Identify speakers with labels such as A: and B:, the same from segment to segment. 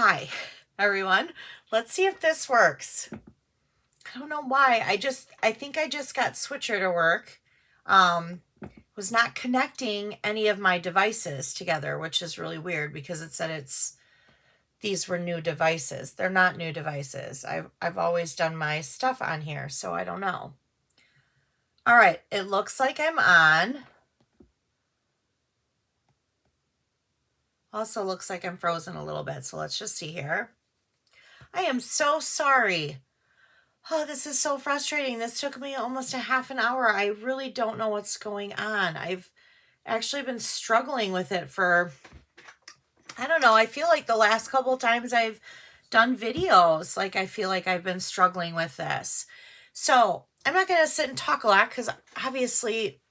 A: Hi, everyone. Let's see if this works. I don't know why. I think I just got Switcher to work. Was not connecting any of my devices together, which is really weird because it said these were new devices. They're not new devices. I've always done my stuff on here, so I don't know. All right, it looks like I'm on. Also looks like I'm frozen a little bit, so let's just see here. I am so sorry. Oh, this is so frustrating. This took me almost a half an hour. I really don't know what's going on. I've actually been struggling with it for, I don't know, I feel like the last couple of times I've done videos, like I feel like I've been struggling with this. So I'm not going to sit and talk a lot because obviously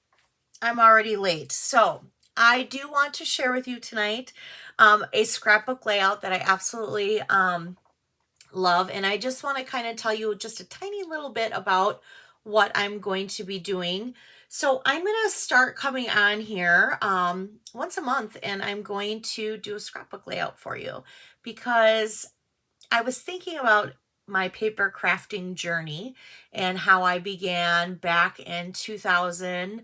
A: I'm already late. So I do want to share with you tonight a scrapbook layout that I absolutely love. And I just want to kind of tell you just a tiny little bit about what I'm going to be doing. So I'm going to start coming on here once a month, and I'm going to do a scrapbook layout for you because I was thinking about my paper crafting journey and how I began back in 2000,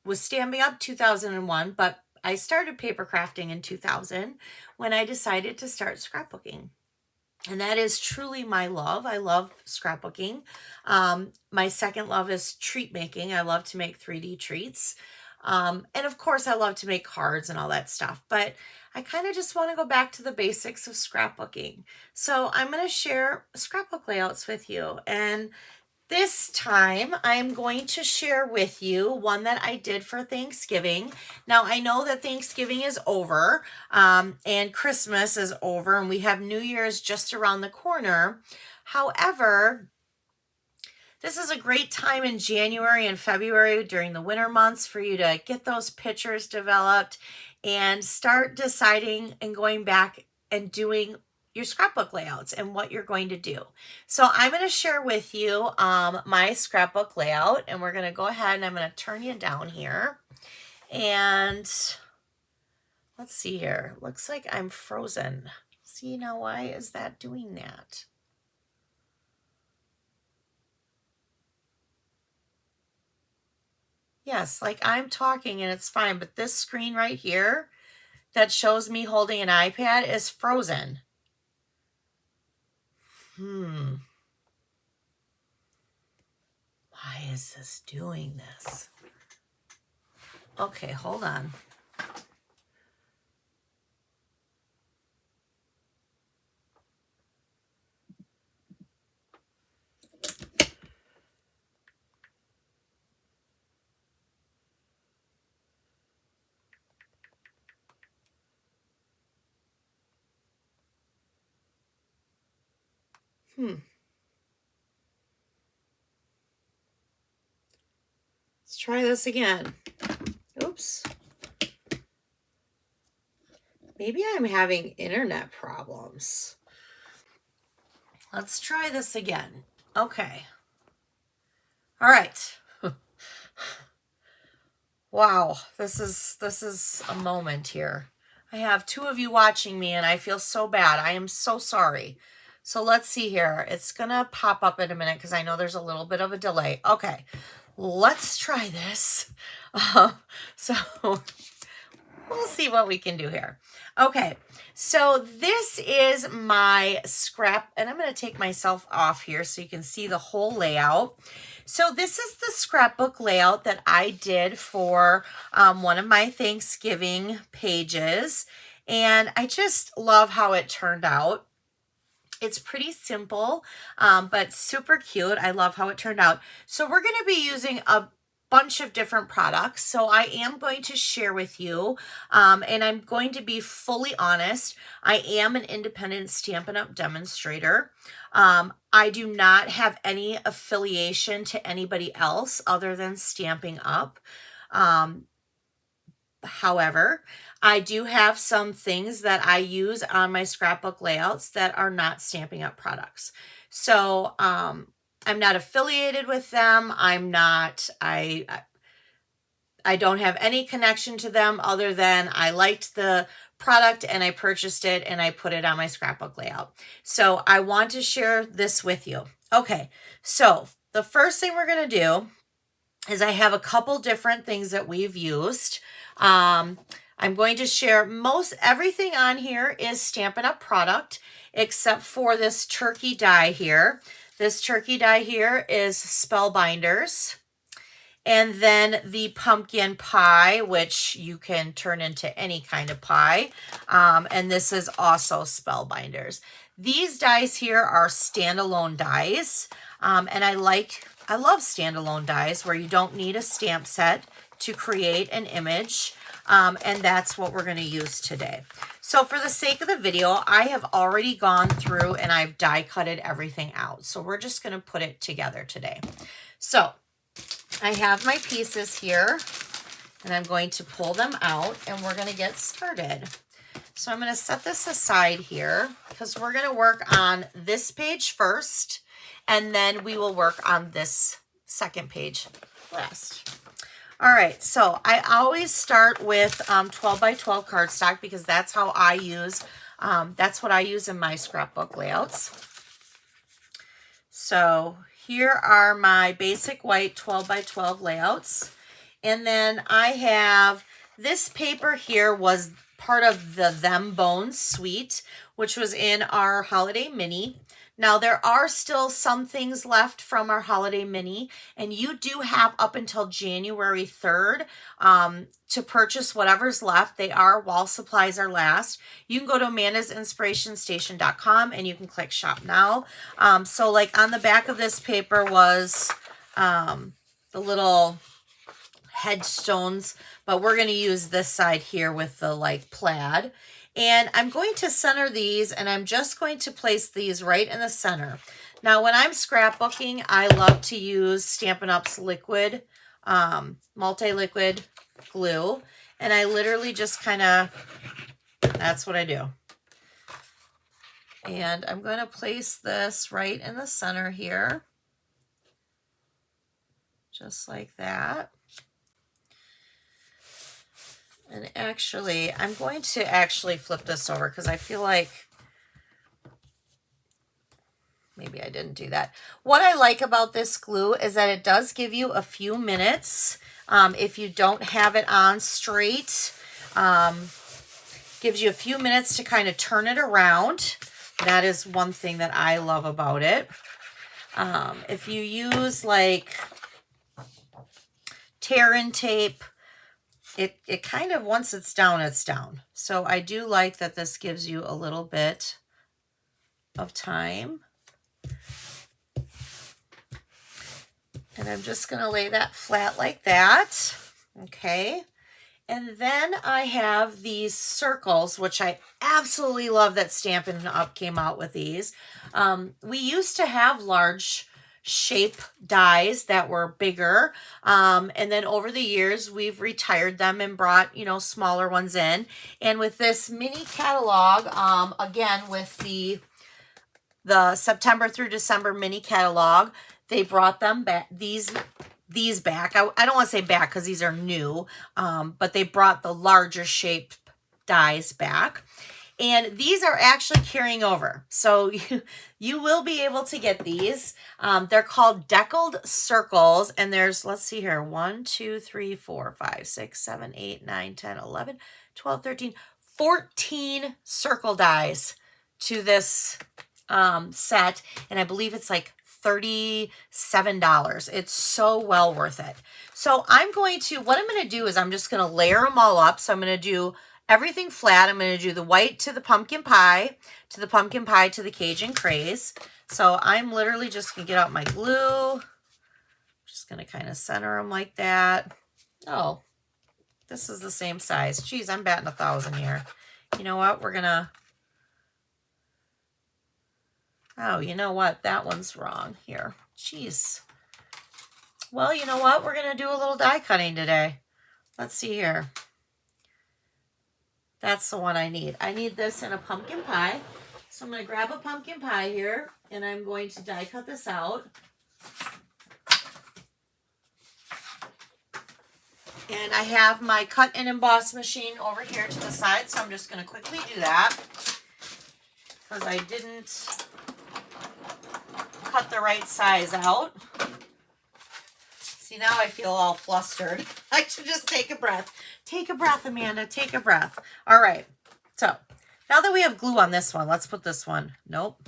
A: was stamping up 2001, but I started paper crafting in 2000 when I decided to start scrapbooking. And that is truly my love. I love scrapbooking. My second love is treat making. I love to make 3D treats. And of course, I love to make cards and all that stuff. But I kind of just want to go back to the basics of scrapbooking. So I'm going to share scrapbook layouts with you. And this time, I'm going to share with you one that I did for Thanksgiving. Now, I know that Thanksgiving is over and Christmas is over, and we have New Year's just around the corner. However, this is a great time in January and February during the winter months for you to get those pictures developed and start deciding and going back and doing your scrapbook layouts and what you're going to do. So I'm going to share with you my scrapbook layout, and we're going to go ahead and I'm going to turn you down here. And let's see here. Looks like I'm frozen. See, now why is that doing that? Yes, like I'm talking and it's fine, but this screen right here that shows me holding an iPad is frozen. Why is this doing this? Okay, hold on. Let's try this again. Oops. Maybe I'm having internet problems. Let's try this again. Okay. All right. Wow, this is a moment here. I have two of you watching me and I feel so bad. I am so sorry. So let's see here. It's going to pop up in a minute because I know there's a little bit of a delay. Okay, let's try this. So we'll see what we can do here. Okay, so this is my scrap, and I'm going to take myself off here so you can see the whole layout. So this is the scrapbook layout that I did for one of my Thanksgiving pages, and I just love how it turned out. It's pretty simple, but super cute. I love how it turned out. So we're going to be using a bunch of different products. So I am going to share with you, and I'm going to be fully honest. I am an independent Stampin' Up! Demonstrator. I do not have any affiliation to anybody else other than Stampin' Up! However, I do have some things that I use on my scrapbook layouts that are not Stampin' Up! Products. So I'm not affiliated with them. I'm I don't have any connection to them other than I liked the product and I purchased it and I put it on my scrapbook layout. So I want to share this with you. Okay, so the first thing we're going to do is I have a couple different things that we've used. I'm going to share most everything on here is Stampin' Up! Product except for this turkey die here. This turkey die here is Spellbinders. And then the pumpkin pie, which you can turn into any kind of pie. And this is also Spellbinders. These dies here are standalone dies. And I love standalone dies where you don't need a stamp set to create an image. And that's what we're going to use today. So for the sake of the video, I have already gone through and I've die cutted everything out. So we're just going to put it together today. So I have my pieces here and I'm going to pull them out and we're going to get started. So I'm going to set this aside here because we're going to work on this page first and then we will work on this second page last. All right, so I always start with 12 by 12 cardstock because that's how I use, that's what I use in my scrapbook layouts. So here are my basic white 12 by 12 layouts. And then I have this paper here was part of the Them Bones suite, which was in our holiday mini. Now there are still some things left from our holiday mini, and you do have up until January 3rd to purchase whatever's left. They are while supplies are last. You can go to amandasinspirationstation.com and you can click shop now. So like on the back of this paper was the little headstones, but we're going to use this side here with the like plaid. And I'm going to center these and I'm just going to place these right in the center. Now, when I'm scrapbooking, I love to use Stampin' Up's liquid, multi-liquid glue. And I literally just kind of, that's what I do. And I'm going to place this right in the center here. Just like that. And actually, I'm going to actually flip this over because I feel like maybe I didn't do that. What I like about this glue is that it does give you a few minutes. If you don't have it on straight, gives you a few minutes to kind of turn it around. That is one thing that I love about it. If you use like tear-in tape, it kind of, once it's down, it's down. So I do like that this gives you a little bit of time. And I'm just going to lay that flat like that. Okay. And then I have these circles, which I absolutely love that Stampin' Up! Came out with these. We used to have large shape dies that were bigger. And then over the years, we've retired them and brought, you know, smaller ones in. And with this mini catalog, again, with the September through December mini catalog, they brought them back, these back. I don't want to say back because these are new, but they brought the larger shape dies back. And these are actually carrying over. So you will be able to get these. They're called deckled circles. And there's, let's see here, 1, 2, 3, 4, 5, 6, 7, 8, 9, 10, 11, 12, 13, 14 circle dies to this set. And I believe it's like $37. It's so well worth it. So I'm going to, what I'm going to do is I'm just going to layer them all up. So I'm going to do everything flat. I'm going to do the white to the pumpkin pie, to the pumpkin pie, to the Cajun craze. So I'm literally just going to get out my glue. Just going to kind of center them like that. Oh, this is the same size. Geez, I'm batting 1,000 here. You know what? We're going to, oh, you know what? That one's wrong here. Jeez. Well, you know what? We're going to do a little die cutting today. Let's see here. That's the one I need. I need this in a pumpkin pie. So I'm going to grab a pumpkin pie here, and I'm going to die cut this out. And I have my cut and emboss machine over here to the side, so I'm just going to quickly do that because I didn't cut the right size out. See, now I feel all flustered. I should just take a breath. Take a breath, Amanda. Take a breath. All right. So now that we have glue on this one, let's put this one. Nope.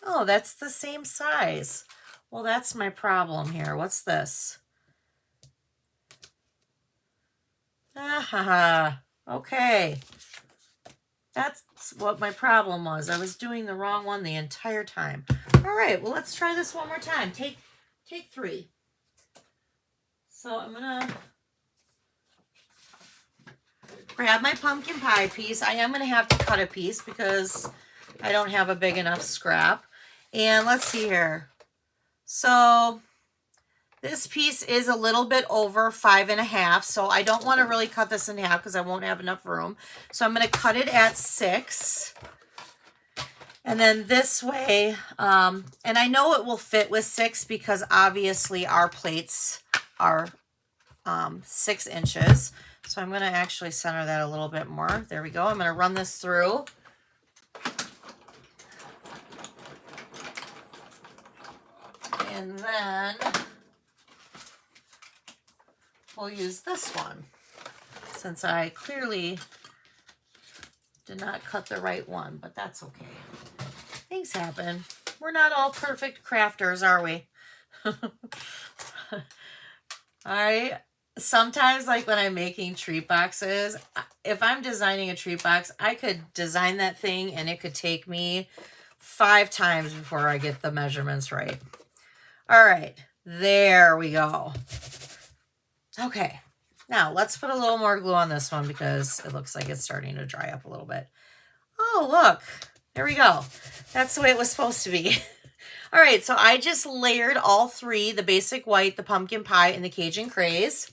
A: Oh, that's the same size. Well, that's my problem here. What's this? Ah, okay. That's what my problem was. I was doing the wrong one the entire time. All right, well, let's try this one more time. Take 3. So I'm gonna grab my pumpkin pie piece. I am gonna have to cut a piece because I don't have a big enough scrap. And let's see here. So this piece is a little bit over 5.5, so I don't want to really cut this in half because I won't have enough room. So I'm going to cut it at 6. And then this way, and I know it will fit with 6 because obviously our plates are 6 inches. So I'm going to actually center that a little bit more. There we go. I'm going to run this through. And then we'll use this one since I clearly did not cut the right one, but that's okay. Things happen. We're not all perfect crafters, are we? I sometimes, like when I'm making treat boxes, if I'm designing a treat box, I could design that thing and it could take me 5 times before I get the measurements right. All right, there we go. Okay, now let's put a little more glue on this one because it looks like it's starting to dry up a little bit. Oh, look, there we go. That's the way it was supposed to be. All right, so I just layered all 3, the basic white, the pumpkin pie, and the Cajun craze.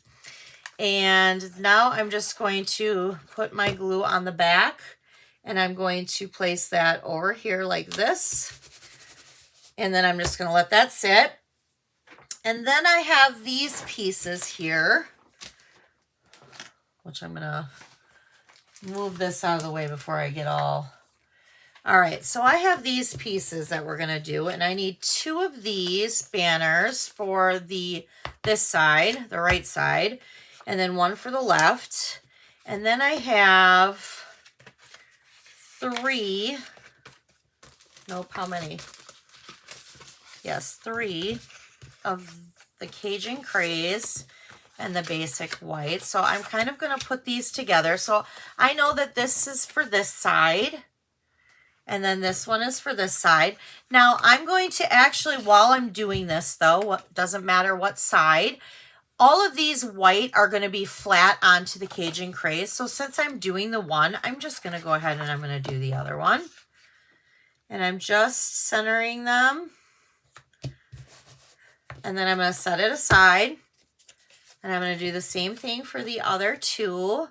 A: And now I'm just going to put my glue on the back, and I'm going to place that over here like this. And then I'm just going to let that sit. And then I have these pieces here, which I'm going to move this out of the way before I get all right, so I have these pieces that we're going to do, and I need 2 of these banners for this side, the right side, and then 1 for the left. And then I have 3, nope, how many? Yes, 3 of the Cajun craze and the basic white. So I'm kind of going to put these together. So I know that this is for this side. And then this one is for this side. Now I'm going to actually, while I'm doing this though, doesn't matter what side, all of these white are going to be flat onto the Cajun craze. So since I'm doing the one, I'm just going to go ahead and I'm going to do the other one. And I'm just centering them. And then I'm going to set it aside. And I'm going to do the same thing for the other 2.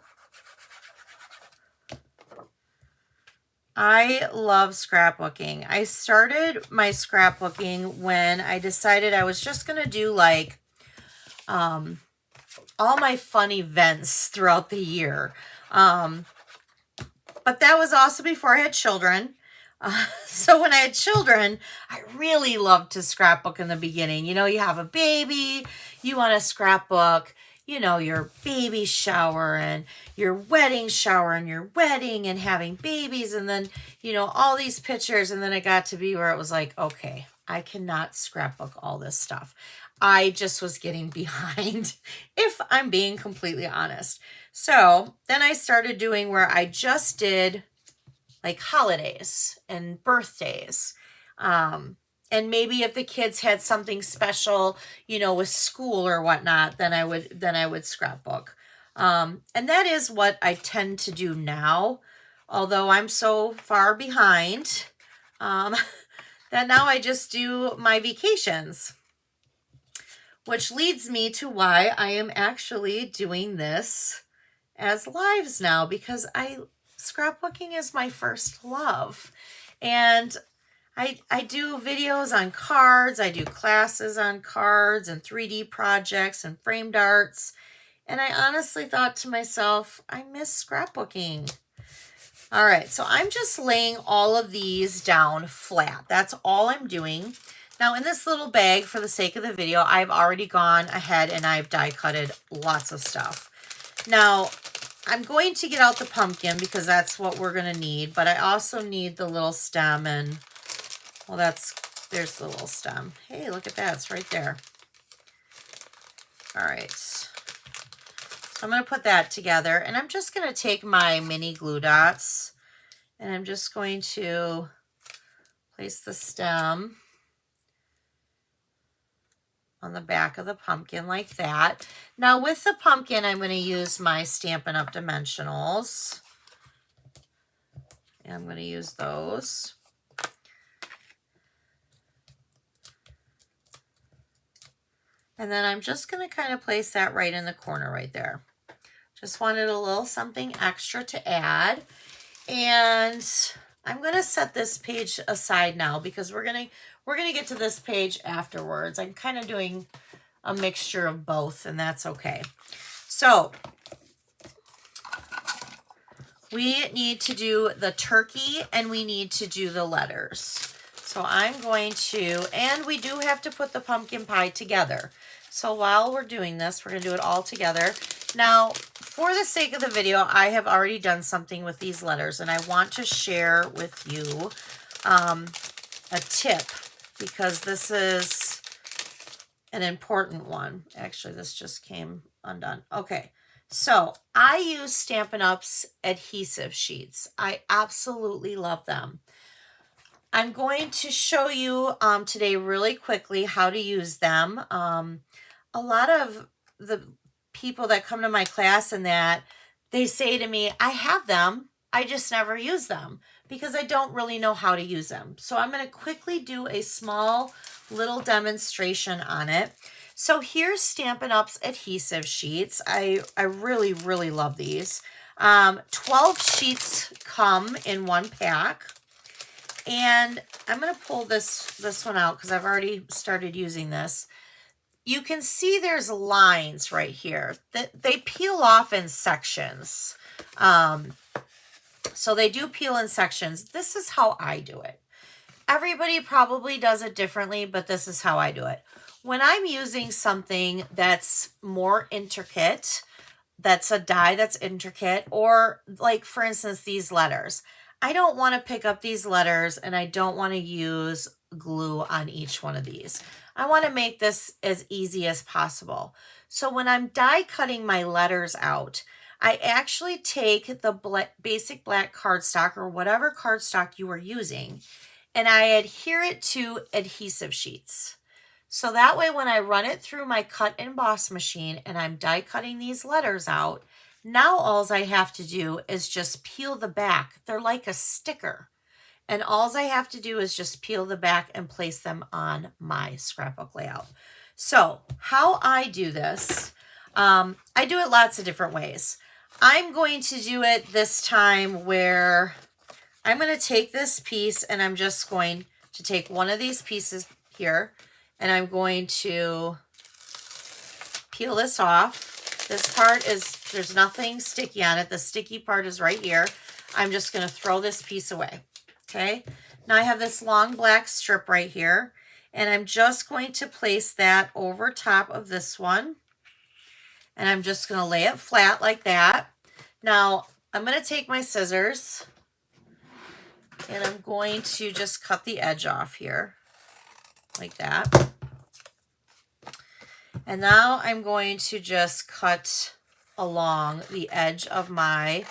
A: I love scrapbooking. I started my scrapbooking when I decided I was just going to do like all my fun events throughout the year. But that was also before I had children. So when I had children, I really loved to scrapbook in the beginning. You know, you have a baby, you want to scrapbook, you know, your baby shower and your wedding shower and your wedding and having babies and then, you know, all these pictures. And then it got to be where it was like, okay, I cannot scrapbook all this stuff. I just was getting behind, if I'm being completely honest. So then I started doing where I just did like holidays and birthdays. And maybe if the kids had something special, you know, with school or whatnot, then I would scrapbook. And that is what I tend to do now, although I'm so far behind, that now I just do my vacations, which leads me to why I am actually doing this as lives now, because scrapbooking is my first love. And I do videos on cards. I do classes on cards and 3D projects and framed arts. And I honestly thought to myself, I miss scrapbooking. All right, so I'm just laying all of these down flat. That's all I'm doing. Now in this little bag, for the sake of the video, I've already gone ahead and I've die cutted lots of stuff. Now, I'm going to get out the pumpkin because that's what we're going to need, but I also need the little stem and, well, there's the little stem. Hey, look at that, it's right there. All right, so I'm going to put that together, and I'm just going to take my mini glue dots, and I'm just going to place the stem on the back of the pumpkin like that. Now with the pumpkin, I'm going to use my Stampin' Up! Dimensionals. And I'm going to use those. And then I'm just going to kind of place that right in the corner right there. Just wanted a little something extra to add. And I'm going to set this page aside now because we're going to get to this page afterwards. I'm kind of doing a mixture of both, and that's okay. So we need to do the turkey and we need to do the letters. So I'm going to, and we do have to put the pumpkin pie together. So while we're doing this, we're going to do it all together. Now, for the sake of the video, I have already done something with these letters, and I want to share with you a tip because this is an important one. Actually, this just came undone. Okay, so I use Stampin' Up's adhesive sheets. I absolutely love them. I'm going to show you today really quickly how to use them. A lot of the people that come to my class and that, they say to me, I have them, I just never use them because I don't really know how to use them. So I'm going to quickly do a small little demonstration on it. So here's Stampin' Up's adhesive sheets. I really, really love these. 12 sheets come in one pack. And I'm going to pull this one out because I've already started using this. You can see there's lines right here that they peel off in sections. So they do peel in sections. This is how I do it. Everybody probably does it differently, but this is how I do it. When I'm using something that's more intricate, that's a die that's intricate, or like for instance, these letters, I don't want to pick up these letters and I don't want to use glue on each one of these. I want to make this as easy as possible. So when I'm die cutting my letters out, I actually take the basic black cardstock or whatever cardstock you are using, and I adhere it to adhesive sheets. So that way when I run it through my cut and emboss machine and I'm die cutting these letters out, now all I have to do is just peel the back. They're like a sticker. And all I have to do is just peel the back and place them on my scrapbook layout. So how I do this, I do it lots of different ways. I'm going to do it this time where I'm going to take this piece and I'm just going to take one of these pieces here and I'm going to peel this off. This part is, there's nothing sticky on it. The sticky part is right here. I'm just going to throw this piece away. Okay. Now I have this long black strip right here, and I'm just going to place that over top of this one. And I'm just going to lay it flat like that. Now I'm going to take my scissors and I'm going to just cut the edge off here like that. And now I'm going to just cut along the edge of my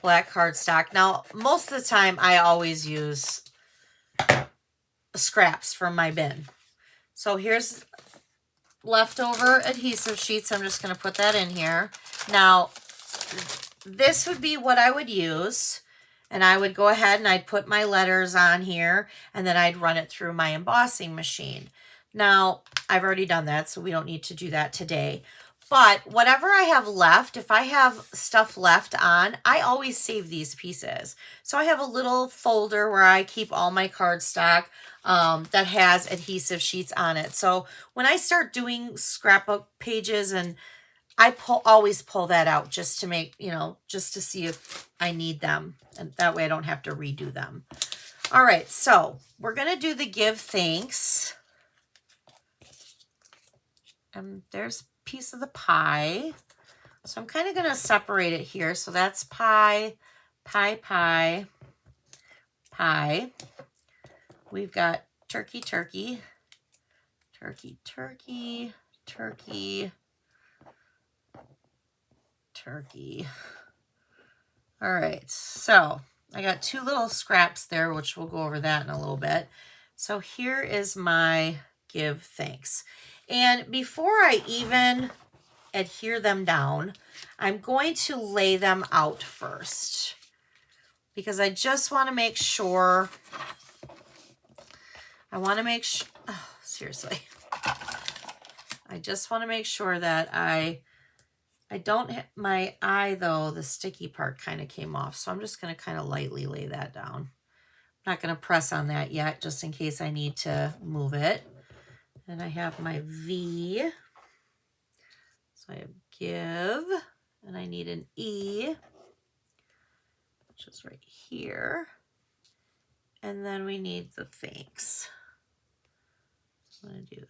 A: black cardstock. Now, most of the time I always use scraps from my bin. So here's leftover adhesive sheets. I'm just going to put that in here. Now, this would be what I would use. And I would go ahead and I'd put my letters on here and then I'd run it through my embossing machine. Now, I've already done that, so we don't need to do that today. But whatever I have left, if I have stuff left on, I always save these pieces. So I have a little folder where I keep all my cardstock that has adhesive sheets on it. So when I start doing scrapbook pages and always pull that out just to make, you know, just to see if I need them. And that way I don't have to redo them. All right, so we're going to do the give thanks. And there's a piece of the pie. So I'm kind of going to separate it here. So that's pie, pie, pie, pie. We've got turkey, turkey, turkey, turkey, turkey, turkey. All right, so I got two little scraps there, which we'll go over that in a little bit. So here is my give thanks. And before I even adhere them down, I'm going to lay them out first because I just want to make sure, seriously, I just want to make sure that I don't hit my eye though, the sticky part kind of came off. So I'm just going to kind of lightly lay that down. I'm not going to press on that yet, just in case I need to move it. And I have my V. So I have give, and I need an E, which is right here. And then we need the thanks. I'm going to do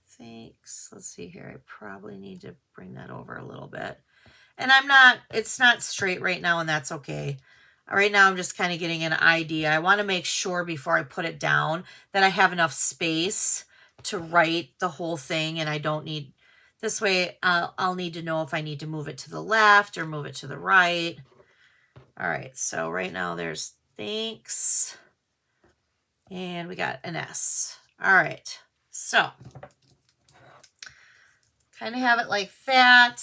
A: thanks. Let's see here. I probably need to bring that over a little bit. And it's not straight right now, and that's okay. Right now, I'm just kind of getting an idea. I want to make sure before I put it down that I have enough space to write the whole thing, and I don't need, this way I'll need to know if I need to move it to the left or move it to the right. All right, so right now there's thanks, and we got an S. All right, so kind of have it like that.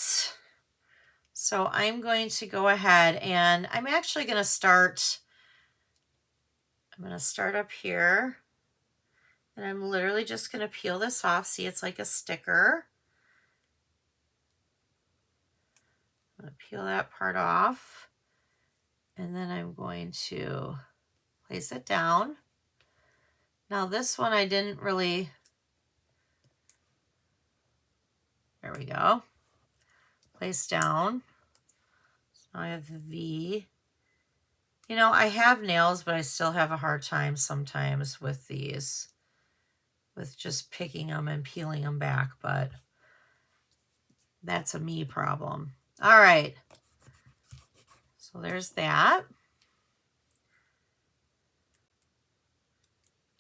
A: So I'm going to go ahead and I'm actually going to start, up here, and I'm literally just going to peel this off. See, it's like a sticker. I'm going to peel that part off, and then I'm going to place it down. Now this one I didn't really, there we go, place down. So I have the V. You know, I have nails, but I still have a hard time sometimes with these, with just picking them and peeling them back, but that's a me problem. All right, so there's that.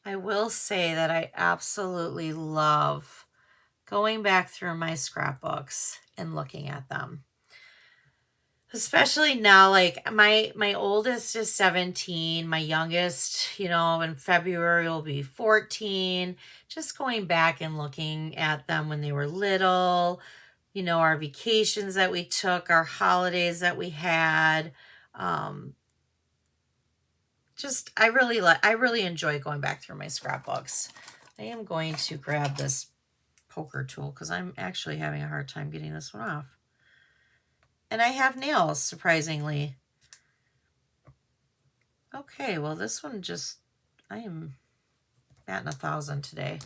A: I will say that I absolutely love going back through my scrapbooks and looking at them. Especially now, like my oldest is 17, my youngest, you know, in February will be 14. Just going back and looking at them when they were little, you know, our vacations that we took, our holidays that we had. I really enjoy going back through my scrapbooks. I am going to grab this poker tool because I'm actually having a hard time getting this one off. And I have nails, surprisingly. Okay, well this one just, I am batting 1,000 today.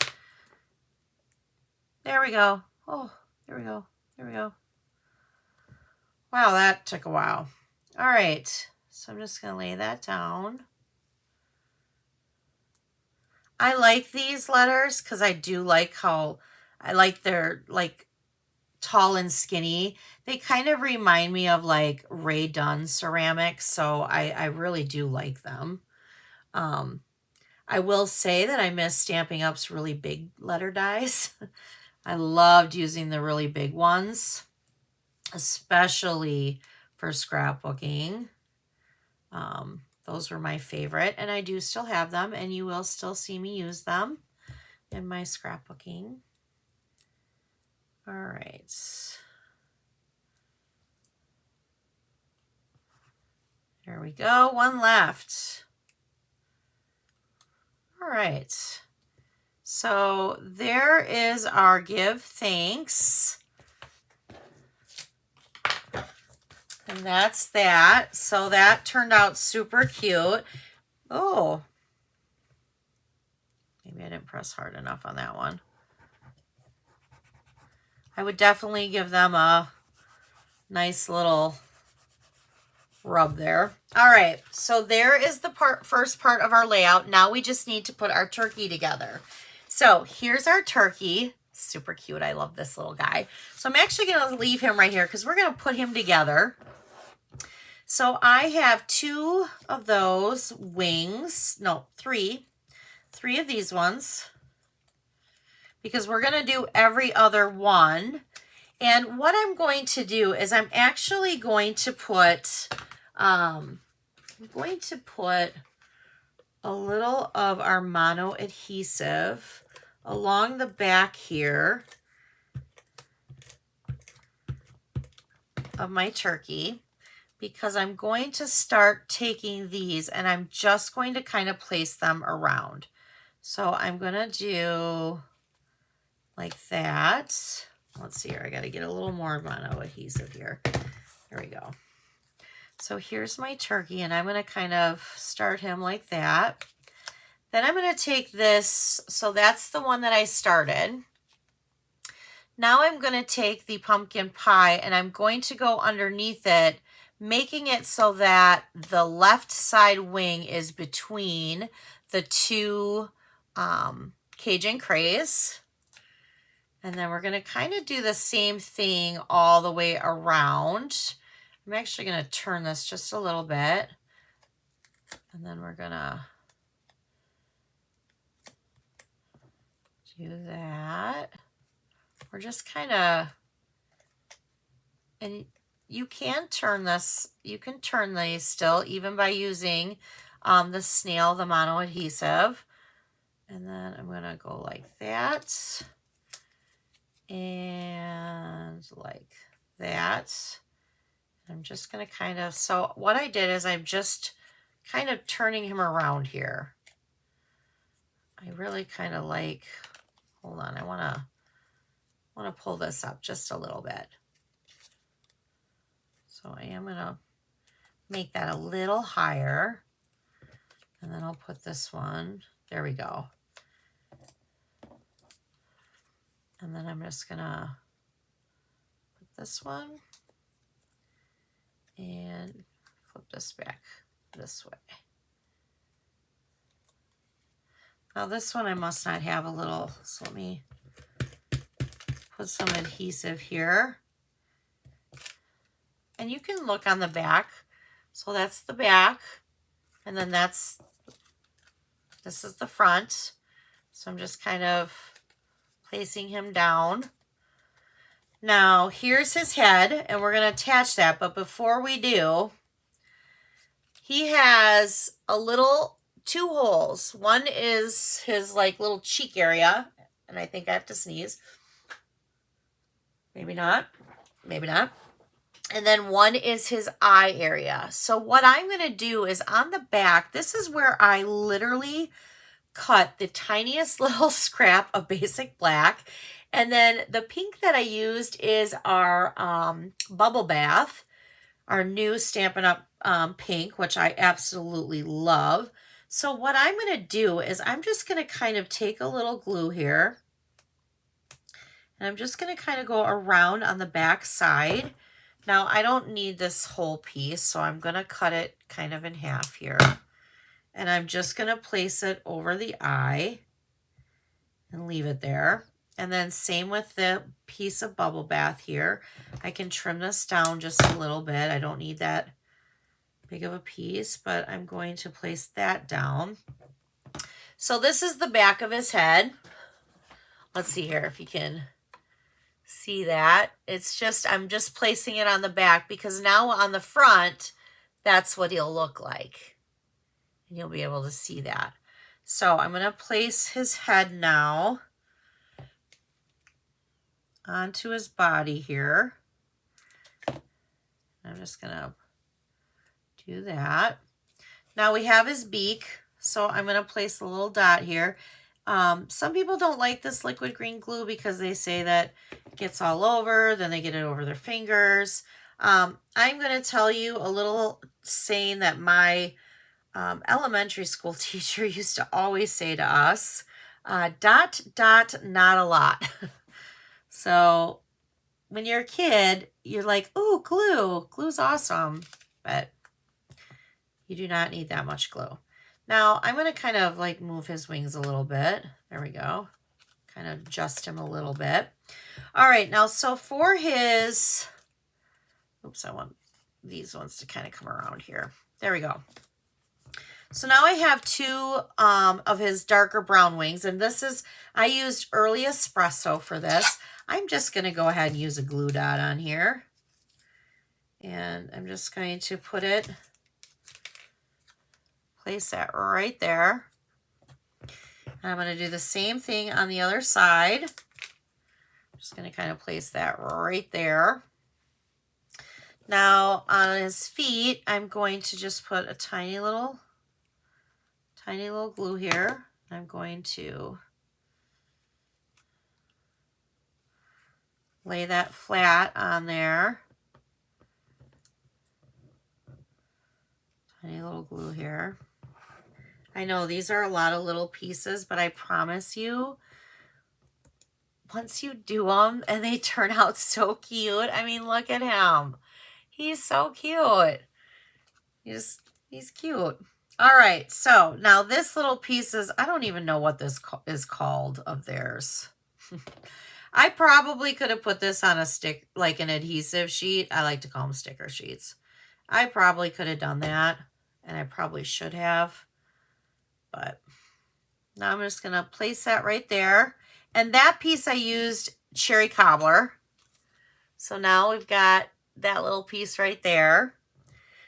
A: There we go. Oh, there we go. There we go. Wow, that took a while. All right, so I'm just going to lay that down. I like these letters because I do like how, I like their, like, tall and skinny. They kind of remind me of like Ray Dunn ceramics, so I really do like them. I will say that I miss Stampin' Up's really big letter dies. I loved using the really big ones, especially for scrapbooking. Those were my favorite, and I do still have them, and you will still see me use them in my scrapbooking. All right. There we go. One left. All right. So there is our give thanks. And that's that. So that turned out super cute. Oh. Maybe I didn't press hard enough on that one. I would definitely give them a Nice little rub there. All right, so there is the first part of our layout. Now we just need to put our turkey together. So here's our turkey. Super cute. I love this little guy. So I'm actually going to leave him right here because we're going to put him together. So I have 2 of those wings. No, 3. 3 of these ones. Because we're going to do every other one. And what I'm going to do is I'm actually going to put a little of our mono adhesive along the back here of my turkey, because I'm going to start taking these and I'm just going to kind of place them around. So I'm going to do like that. Let's see here. I got to get a little more mono adhesive here. There we go. So here's my turkey, and I'm going to kind of start him like that. Then I'm going to take this. So that's the one that I started. Now I'm going to take the pumpkin pie, and I'm going to go underneath it, making it so that the left side wing is between the 2 Cajun craze. And then we're going to kind of do the same thing all the way around. I'm actually going to turn this just a little bit. And then we're going to do that. We're just kind of, and you can turn this, you can turn these still, even by using the snail, the mono adhesive. And then I'm going to go like that. And like that. I'm just going to kind of, so what I did is I'm just kind of turning him around here. I really kind of like, hold on, I want to pull this up just a little bit. So I am going to make that a little higher. And then I'll put this one, there we go. And then I'm just going to put this one and flip this back this way. Now this one I must not have a little, so let me put some adhesive here. And you can look on the back. So that's the back. And then this is the front. So I'm just kind of placing him down. Now here's his head, and we're going to attach that. But before we do, he has a little 2 holes. One is his like little cheek area, and I think I have to sneeze. Maybe not. Maybe not. And then one is his eye area. So what I'm going to do is on the back, this is where I literally cut the tiniest little scrap of basic black. And then the pink that I used is our Bubble Bath, our new Stampin' Up! Pink, which I absolutely love. So what I'm going to do is I'm just going to kind of take a little glue here. And I'm just going to kind of go around on the back side. Now I don't need this whole piece, so I'm going to cut it kind of in half here. And I'm just going to place it over the eye and leave it there. And then same with the piece of Bubble Bath here. I can trim this down just a little bit. I don't need that big of a piece, but I'm going to place that down. So this is the back of his head. Let's see here if you can see that. It's just, I'm just placing it on the back because now on the front, that's what he'll look like. And you'll be able to see that. So I'm going to place his head now onto his body here. I'm just going to do that. Now we have his beak. So I'm going to place a little dot here. Some people don't like this liquid green glue because they say that it gets all over, then they get it over their fingers. I'm going to tell you a little saying that my elementary school teacher used to always say to us, dot, dot, not a lot. So when you're a kid, you're like, ooh, glue. Glue's awesome. But you do not need that much glue. Now, I'm going to kind of like move his wings a little bit. There we go. Kind of adjust him a little bit. All right, now, so for his, oops, I want these ones to kind of come around here. There we go. So now I have two of his darker brown wings, and this is, I used early espresso for this. I'm just going to go ahead and use a glue dot on here. And I'm just going to put it, place that right there. And I'm going to do the same thing on the other side. I'm just going to kind of place that right there. Now on his feet, I'm going to just put a tiny little glue here. I'm going to lay that flat on there. Tiny little glue here. I know these are a lot of little pieces, but I promise you, once you do them and they turn out so cute. I mean, look at him. He's so cute. He's cute. All right, so now this little piece is, I don't even know what this is called of theirs. I probably could have put this on a stick, like an adhesive sheet. I like to call them sticker sheets. I probably could have done that, and I probably should have. But now I'm just going to place that right there. And that piece I used cherry cobbler. So now we've got that little piece right there.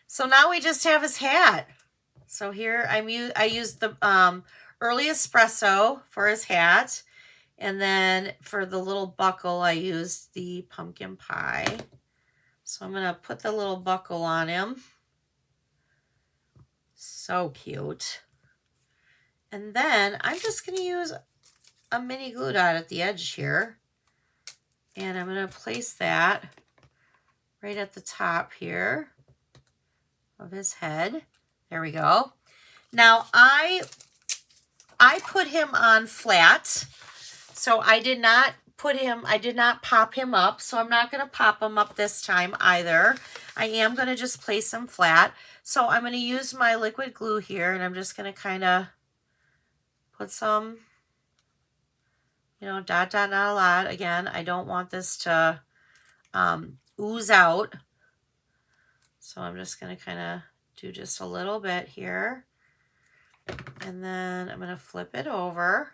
A: So now we just have his hat. So here I used the early espresso for his hat. And then for the little buckle, I used the pumpkin pie. So I'm going to put the little buckle on him. So cute. And then I'm just going to use a mini glue dot at the edge here. And I'm going to place that right at the top here of his head. There we go. Now I put him on flat. So I did not pop him up. So I'm not going to pop him up this time either. I am going to just place him flat. So I'm going to use my liquid glue here, and I'm just going to kind of put some, you know, dot, not a lot. Again, I don't want this to ooze out. So I'm just going to kind of do just a little bit here. And then I'm going to flip it over.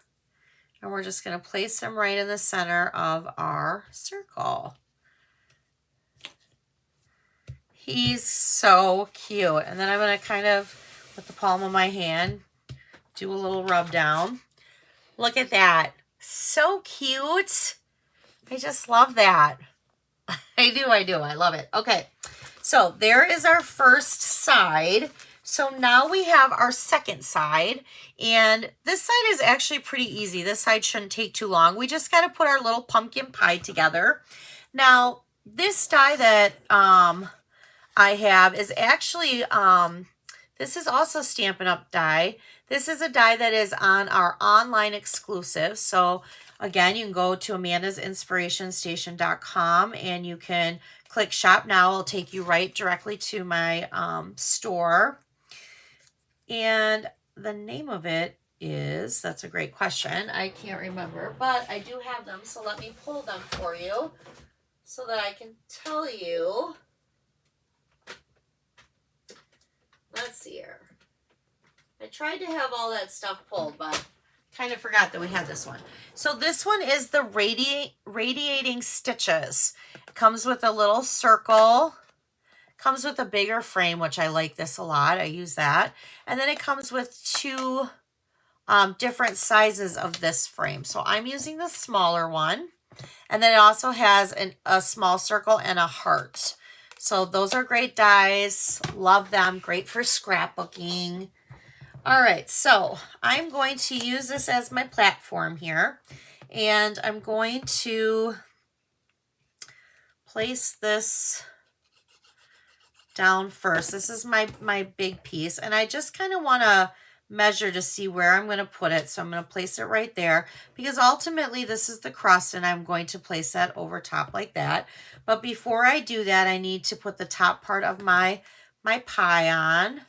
A: And we're just going to place him right in the center of our circle. He's so cute. And then I'm going to kind of, with the palm of my hand, do a little rub down. Look at that. So cute. I just love that. I do. I love it. Okay. So there is our first side. So now we have our second side, and this side is actually pretty easy. This side shouldn't take too long. We just got to put our little pumpkin pie together. Now, this die that I have is actually, this is also Stampin' Up! Die. This is a die that is on our online exclusive. So again, you can go to amandasinspirationstation.com and you can click shop now. It'll take you right directly to my store. And the name of it is, that's a great question. I can't remember, but I do have them. So let me pull them for you so that I can tell you. Let's see here. I tried to have all that stuff pulled, but kind of forgot that we had this one. So this one is the Radiating Stitches. It comes with a little circle. Comes with a bigger frame, which I like this a lot. I use that. And then it comes with two different sizes of this frame. So I'm using the smaller one. And then it also has a small circle and a heart. So those are great dies. Love them. Great for scrapbooking. All right, so I'm going to use this as my platform here. And I'm going to place this down first. This is my big piece, and I just kind of want to measure to see where I'm going to put it. So I'm going to place it right there because ultimately this is the crust and I'm going to place that over top like that. But before I do that, I need to put the top part of my pie on.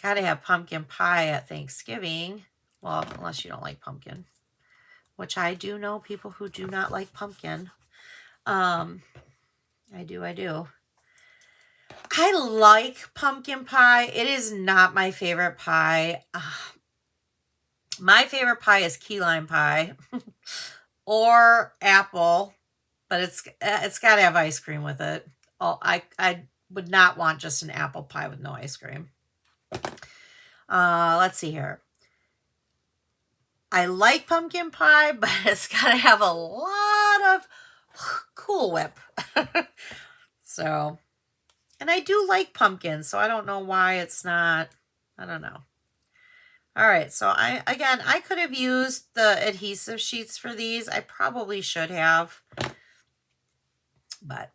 A: Gotta have pumpkin pie at Thanksgiving. Well, unless you don't like pumpkin, which I do know people who do not like pumpkin. I do. I like pumpkin pie. It is not my favorite pie. My favorite pie is key lime pie or apple, but it's got to have ice cream with it. Oh, I would not want just an apple pie with no ice cream. Let's see here. I like pumpkin pie, but it's got to have a lot of Cool Whip. So, and I do like pumpkin, so I don't know why it's not, I don't know. All right, so I could have used the adhesive sheets for these. I probably should have, but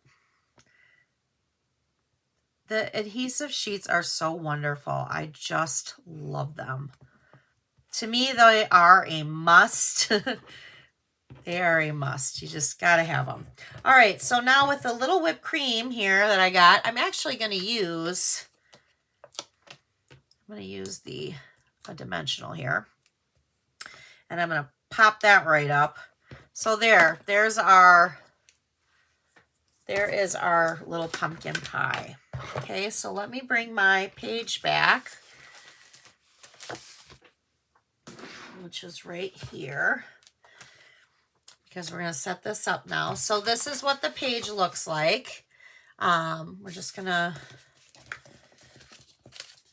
A: the adhesive sheets are so wonderful. I just love them. To me, they are a must. They are a must. You just got to have them. All right, so now with the little whipped cream here that I got, I'm actually going to use, a dimensional here. And I'm going to pop that right up. So there is our little pumpkin pie. Okay, so let me bring my page back, which is right here, because we're going to set this up now. So this is what the page looks like. We're just going to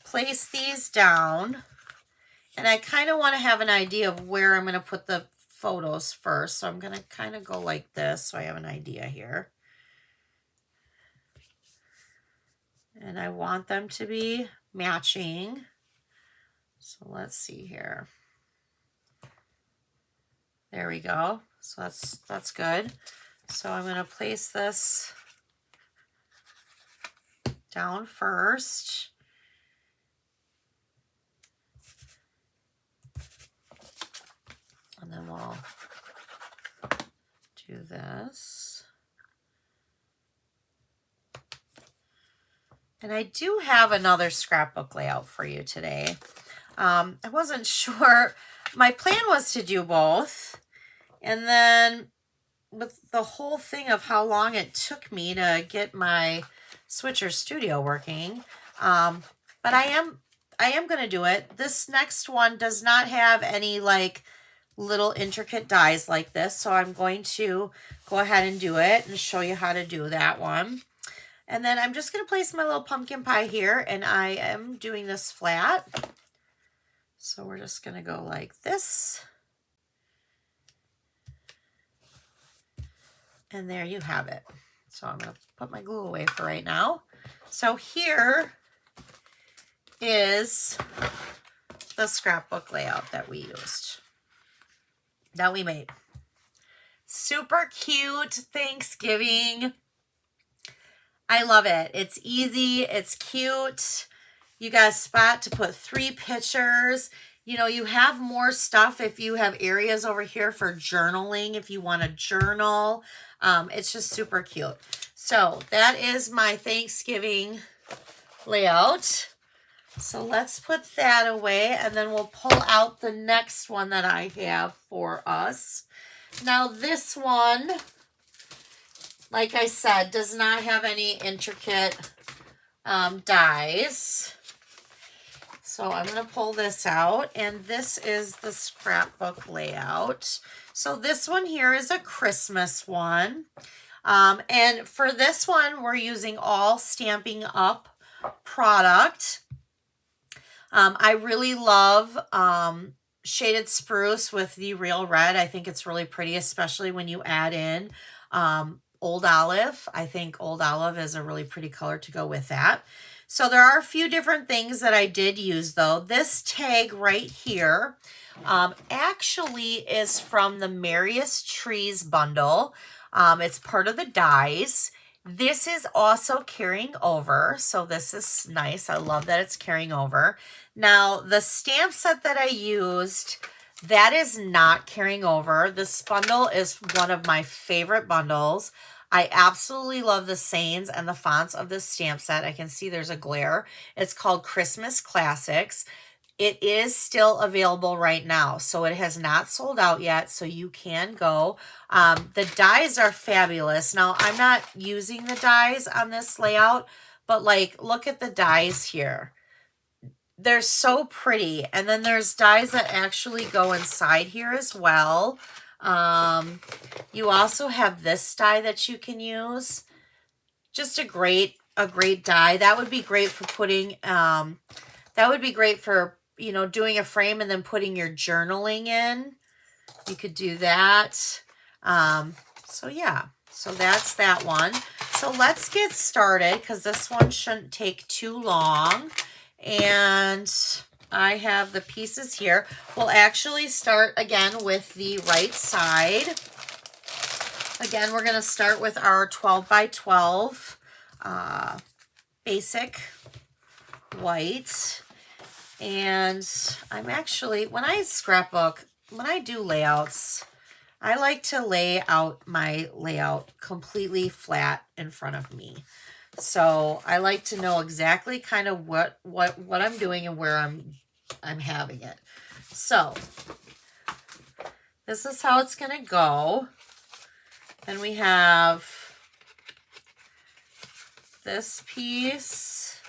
A: place these down. And I kind of want to have an idea of where I'm going to put the photos first. So I'm going to kind of go like this so I have an idea here. And I want them to be matching. So let's see here. There we go. So that's good. So I'm going to place this down first. And then we'll do this. And I do have another scrapbook layout for you today. I wasn't sure. My plan was to do both. And then with the whole thing of how long it took me to get my Switcher Studio working, but I am going to do it. This next one does not have any like little intricate dies like this, so I'm going to go ahead and do it and show you how to do that one. And then I'm just going to place my little pumpkin pie here, and I am doing this flat. So we're just going to go like this. And there you have it. So I'm going to put my glue away for right now. So here is the scrapbook layout that we used, that we made. Super cute Thanksgiving. I love it. It's easy. It's cute. You got a spot to put 3 pictures. You know, you have more stuff if you have areas over here for journaling, if you want to journal. It's just super cute. So that is my Thanksgiving layout. So let's put that away, and then we'll pull out the next one that I have for us. Now this one, like I said, does not have any intricate dies. So I'm going to pull this out, and this is the scrapbook layout. So this one here is a Christmas one. And for this one, we're using all Stampin' Up product. I really love Shaded Spruce with the Real Red. I think it's really pretty, especially when you add in Old Olive. I think Old Olive is a really pretty color to go with that. So there are a few different things that I did use though. This tag right here actually is from the Merriest Trees bundle. It's part of the dies. This is also carrying over, so this is nice. I love that it's carrying over. Now, the stamp set that I used, that is not carrying over. This bundle is one of my favorite bundles. I absolutely love the sayings and the fonts of this stamp set. I can see there's a glare. It's called Christmas Classics. It is still available right now, so it has not sold out yet, so you can go. The dies are fabulous. Now, I'm not using the dies on this layout, but like, look at the dies here. They're so pretty. And then there's dies that actually go inside here as well. You also have this die that you can use. Just a great die. That would be great for putting, that would be great for, you know, doing a frame and then putting your journaling in. You could do that. So yeah, so that's that one. So let's get started because this one shouldn't take too long. And I have the pieces here. We'll actually start again with the right side. Again, we're going to start with our 12 by 12 basic white. And I'm actually, when I scrapbook, when I do layouts, I like to lay out my layout completely flat in front of me. So I like to know exactly kind of what I'm doing and where I'm having it. So this is how it's going to go. And we have this piece.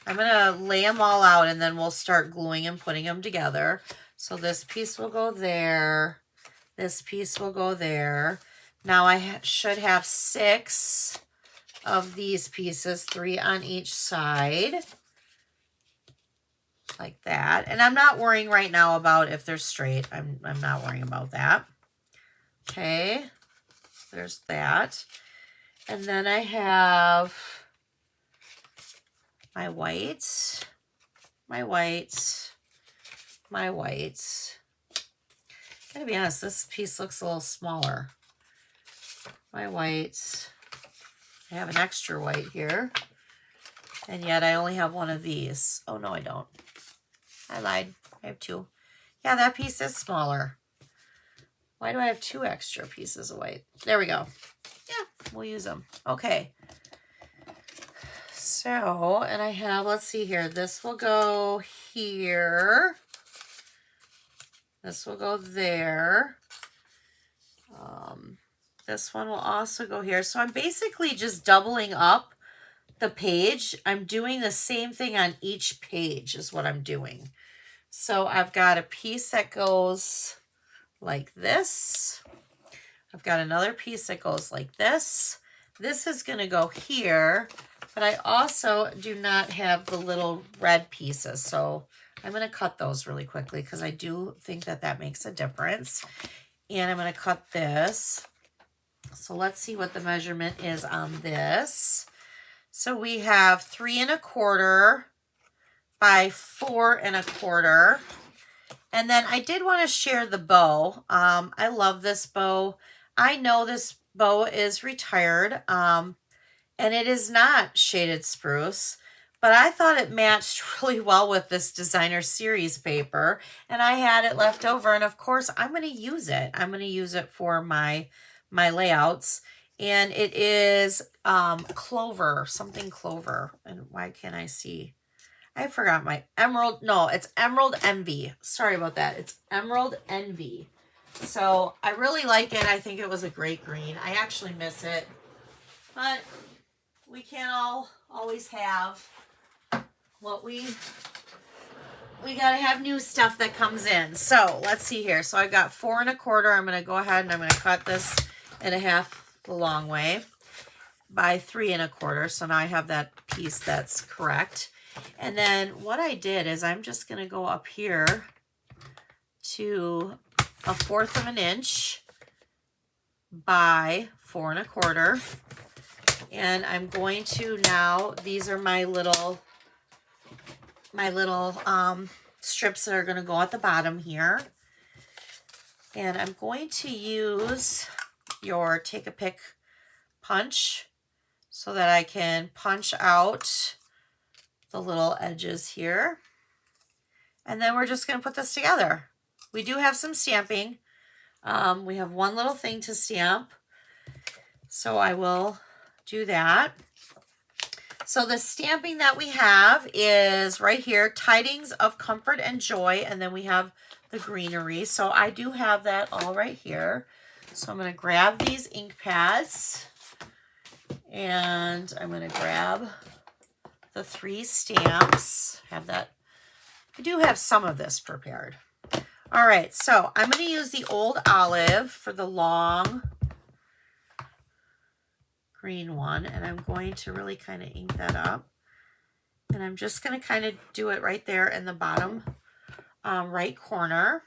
A: I'm going to lay them all out and then we'll start gluing and putting them together. So this piece will go there. This piece will go there. Now I should have 6 of these pieces, 3 on each side. Like that. And I'm not worrying right now about if they're straight. I'm not worrying about that. Okay. There's that. And then I have my white, my white, my white. Gotta be honest, this piece looks a little smaller. My white. I have an extra white here. And yet I only have one of these. Oh, no, I don't. I lied. I have 2. Yeah, that piece is smaller. Why do I have 2 extra pieces of white? There we go. Yeah, we'll use them. Okay. So, and I have, let's see here. This will go here. This will go there. This one will also go here. So I'm basically just doubling up the page. I'm doing the same thing on each page is what I'm doing. So I've got a piece that goes like this. I've got another piece that goes like this. This is going to go here, but I also do not have the little red pieces. So I'm going to cut those really quickly because I do think that that makes a difference. And I'm going to cut this. So let's see what the measurement is on this. So we have 3 1/4 by 4 1/4. And then I did want to share the bow. I love this bow. I know this bow is retired, and it is not shaded spruce, but I thought it matched really well with this designer series paper, and I had it left over, and of course I'm going to use it. I'm going to use it for my layouts, and it is clover, something clover, and why can't I see? I forgot my emerald. No, it's Emerald Envy. Sorry about that. It's Emerald Envy. So I really like it. I think it was a great green. I actually miss it. But we can't always have what we got to have new stuff that comes in. So let's see here. So I got 4 1/4. I'm going to go ahead and I'm going to cut this in half the long way by 3 1/4. So now I have that piece that's correct. And then what I did is I'm just going to go up here to 1/4 of an inch by 4 1/4. And I'm going to now, these are my little strips that are going to go at the bottom here. And I'm going to use your take a pick punch so that I can punch out the little edges here. And then we're just going to put this together. We do have some stamping. We have one little thing to stamp. So I will do that. So the stamping that we have is right here, Tidings of Comfort and Joy. And then we have the greenery. So I do have that all right here. So I'm going to grab these ink pads. And I'm going to grab the 3 stamps. Have that. I do have some of this prepared. All right, so I'm going to use the Old Olive for the long green one, and I'm going to really kind of ink that up. And I'm just going to kind of do it right there in the bottom right corner.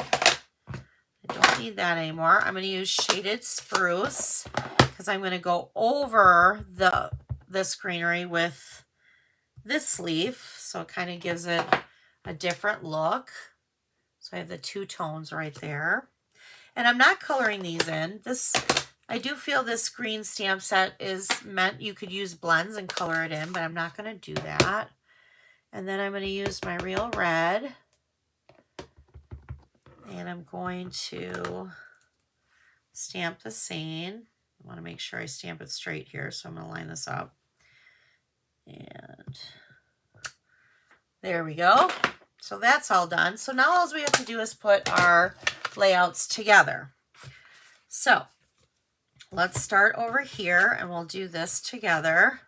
A: I don't need that anymore. I'm going to use Shaded Spruce because I'm going to go over this greenery with this leaf, so it kind of gives it a different look. So I have the 2 tones right there. And I'm not coloring these in. I do feel this green stamp set is meant you could use blends and color it in, but I'm not going to do that. And then I'm going to use my Real Red. And I'm going to stamp the same. I want to make sure I stamp it straight here, so I'm going to line this up. And there we go. So that's all done. So now all we have to do is put our layouts together. So let's start over here and we'll do this together.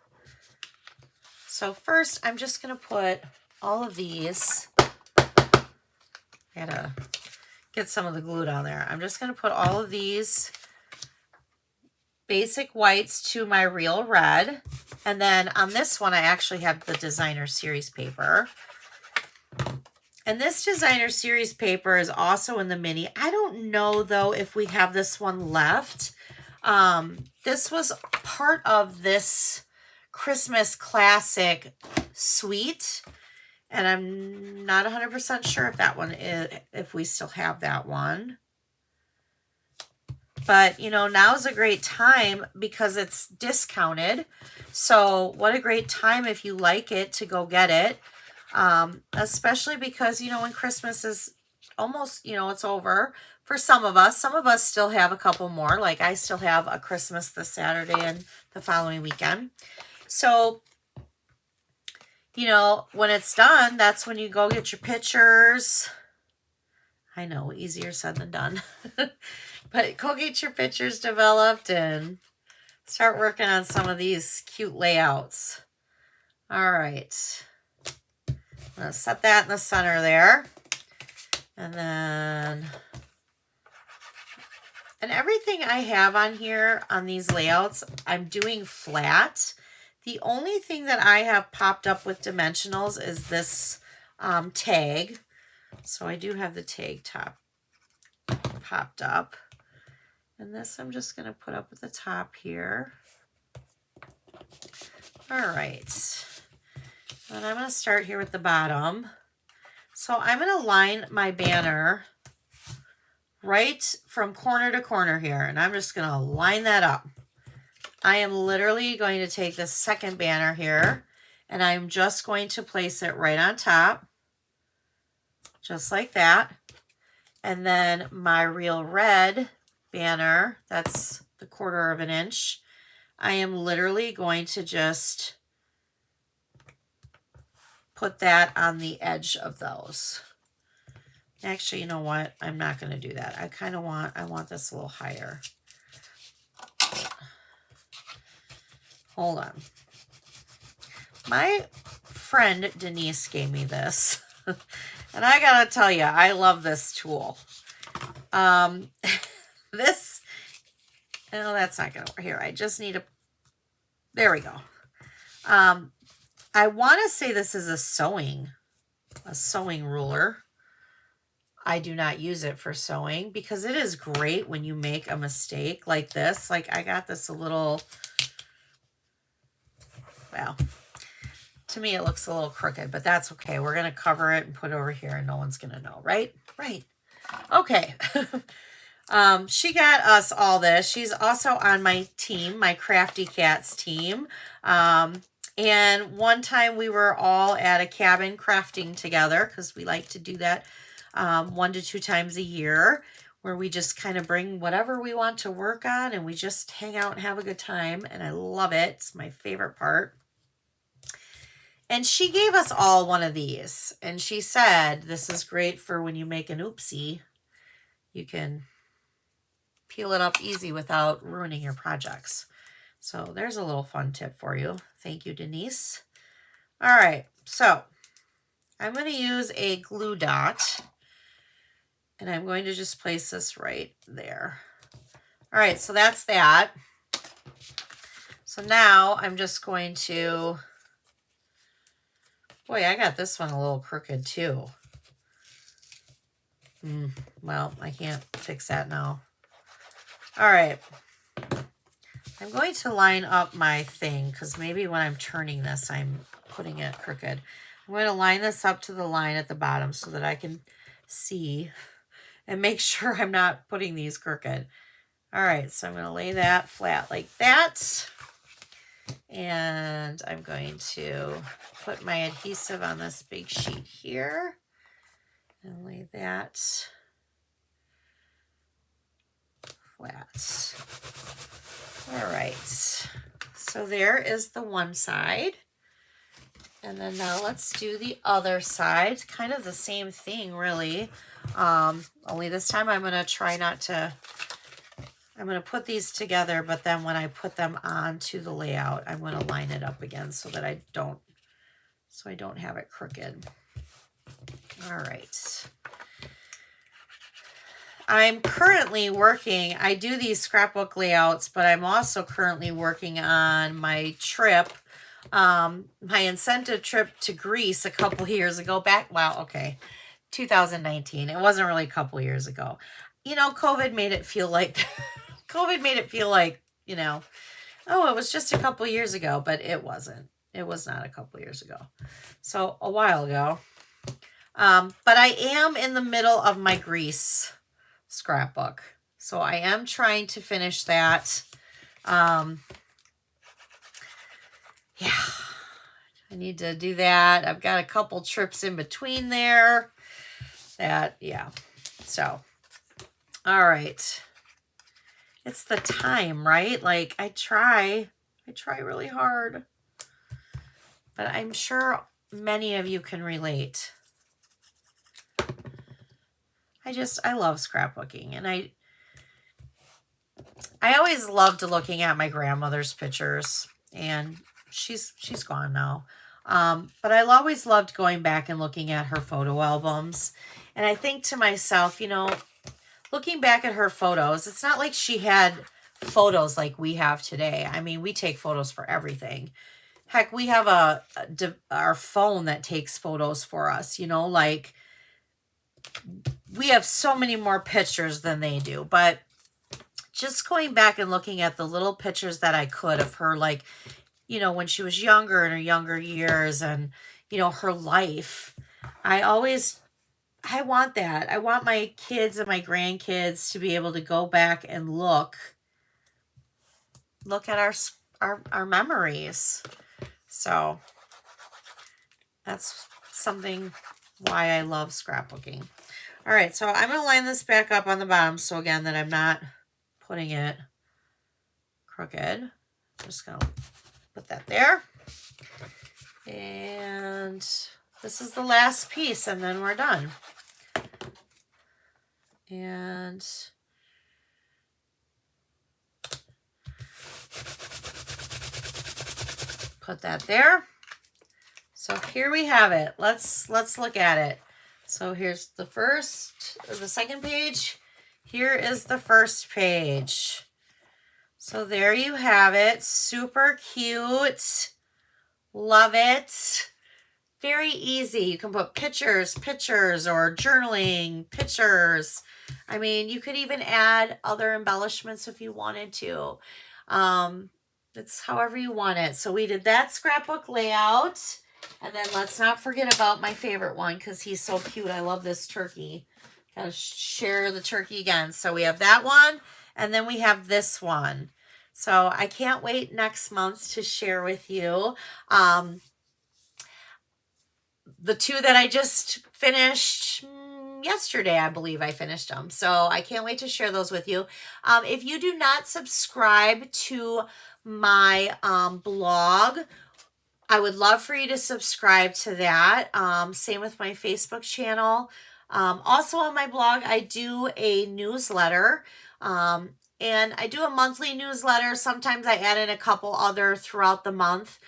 A: So first I'm just going to put all of these. I had to get some of the glue down there. I'm just going to put all of these basic whites to my Real Red. And then on this one, I actually have the Designer Series paper. And this Designer Series paper is also in the mini. I don't know, though, if we have this one left. This was part of this Christmas Classic suite. And I'm not 100% sure if that one is, if we still have that one. But, you know, now's a great time because it's discounted. So what a great time if you like it to go get it. Especially because, you know, when Christmas is almost, you know, it's over for some of us. Some of us still have a couple more. Like I still have a Christmas this Saturday and the following weekend. So, you know, when it's done, that's when you go get your pictures. I know, easier said than done. But go get your pictures developed and start working on some of these cute layouts. All right. I'm going to set that in the center there. And then, and everything I have on here on these layouts, I'm doing flat. The only thing that I have popped up with dimensionals is this tag. So I do have the tag top popped up. And this I'm just going to put up at the top here. All right. And I'm going to start here with the bottom. So I'm going to line my banner right from corner to corner here. And I'm just going to line that up. I am literally going to take this second banner here. And I'm just going to place it right on top. Just like that. And then my Real Red banner, that's the 1/4 of an inch. I am literally going to just put that on the edge of those. Actually, you know what? I'm not going to do that. I want this a little higher. Hold on. My friend Denise gave me this. And I got to tell you, I love this tool. This, no, that's not going to work here. I just need there we go. I want to say this is a sewing ruler. I do not use it for sewing because it is great when you make a mistake like this. Like I got this a little, well, to me it looks a little crooked, but that's okay. We're going to cover it and put it over here and no one's going to know, right? Right. Okay. She got us all this. She's also on my team, my Crafty Cats team. And one time we were all at a cabin crafting together because we like to do that 1 to 2 times a year, where we just kind of bring whatever we want to work on and we just hang out and have a good time. And I love it. It's my favorite part. And she gave us all one of these. And she said, this is great for when you make an oopsie. You can peel it up easy without ruining your projects. So there's a little fun tip for you. Thank you, Denise. All right, so I'm going to use a glue dot, and I'm going to just place this right there. All right, so that's that. So now I'm just going to, boy, I got this one a little crooked too. Well, I can't fix that now. All right. I'm going to line up my thing because maybe when I'm turning this, I'm putting it crooked. I'm going to line this up to the line at the bottom so that I can see and make sure I'm not putting these crooked. All right, so I'm going to lay that flat like that. And I'm going to put my adhesive on this big sheet here and lay that flat. All right, so there is the one side. And then now let's do the other side. Kind of the same thing, really. Only this time I'm going to try not to, I'm going to put these together, but then when I put them onto the layout, I'm going to line it up again so that I don't have it crooked. All right. I'm currently working, I do these scrapbook layouts, but I'm also currently working on my trip, my incentive trip to Greece a couple years ago, 2019. It wasn't really a couple years ago. You know, COVID made it feel like, you know, oh, it was just a couple years ago, but it wasn't. It was not a couple years ago. So a while ago. But I am in the middle of my Greece scrapbook. So I am trying to finish that. Yeah, I need to do that. I've got a couple trips in between there. Yeah. So, all right. It's the time, right? Like I try really hard, but I'm sure many of you can relate. I love scrapbooking, and I always loved looking at my grandmother's pictures, and she's gone now. But I always loved going back and looking at her photo albums. And I think to myself, you know, looking back at her photos, it's not like she had photos like we have today. I mean, we take photos for everything. Heck, we have our phone that takes photos for us, you know, like we have so many more pictures than they do. But just going back and looking at the little pictures that I could of her, like, you know, when she was younger, in her younger years, and, you know, her life, I want that. I want my kids and my grandkids to be able to go back and look at our memories. So that's something why I love scrapbooking. All right, so I'm going to line this back up on the bottom so again that I'm not putting it crooked. Just going to put that there. And this is the last piece, and then we're done. And put that there. So here we have it. Let's look at it. So here's the second page. Here is the first page. So there you have it. Super cute. Love it. Very easy. You can put pictures, or journaling, pictures. I mean, you could even add other embellishments if you wanted to. It's however you want it. So we did that scrapbook layout. And then let's not forget about my favorite one because he's so cute. I love this turkey. Gotta share the turkey again. So we have that one, and then we have this one. So I can't wait next month to share with you. The two that I just finished yesterday, I believe I finished them. So I can't wait to share those with you. If you do not subscribe to my blog, I would love for you to subscribe to that. Same with my Facebook channel. Also on my blog, I do a newsletter. And I do a monthly newsletter. Sometimes I add in a couple other throughout the month.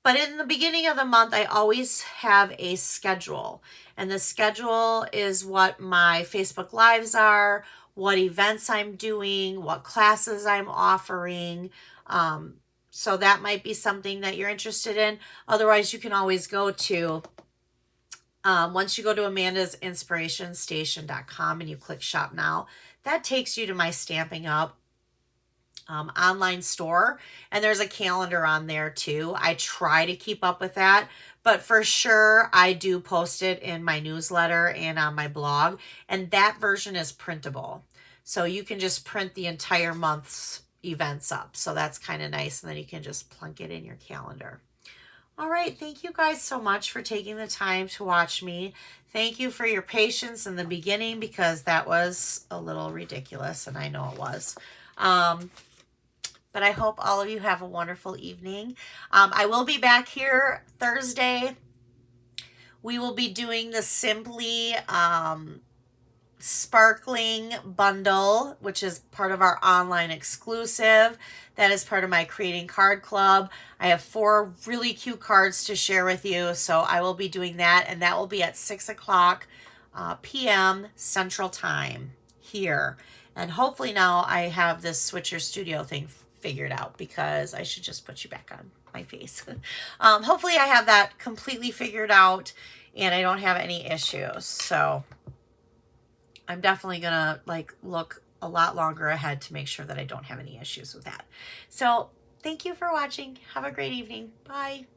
A: But in the beginning of the month, I always have a schedule. And the schedule is what my Facebook Lives are, what events I'm doing, what classes I'm offering. So that might be something that you're interested in. Otherwise, you can always go to, once you go to amandasinspirationstation.com and you click Shop Now, that takes you to my Stamping Up online store, and there's a calendar on there too. I try to keep up with that, but for sure I do post it in my newsletter and on my blog, and that version is printable, so you can just print the entire month's events up. So that's kind of nice, and then you can just plunk it in your calendar. All right, thank you guys so much for taking the time to watch me. Thank you for your patience in the beginning, because that was a little ridiculous, and I know it was. But I hope all of you have a wonderful evening. I will be back here Thursday. We will be doing the Simply Sparkling Bundle, which is part of our online exclusive. That is part of my Creating Card Club. I have 4 really cute cards to share with you, so I will be doing that, and that will be at 6 o'clock p.m. Central Time here. And hopefully now I have this Switcher Studio thing figured out, because I should just put you back on my face. Hopefully I have that completely figured out and I don't have any issues. So I'm definitely gonna look a lot longer ahead to make sure that I don't have any issues with that. So thank you for watching. Have a great evening. Bye.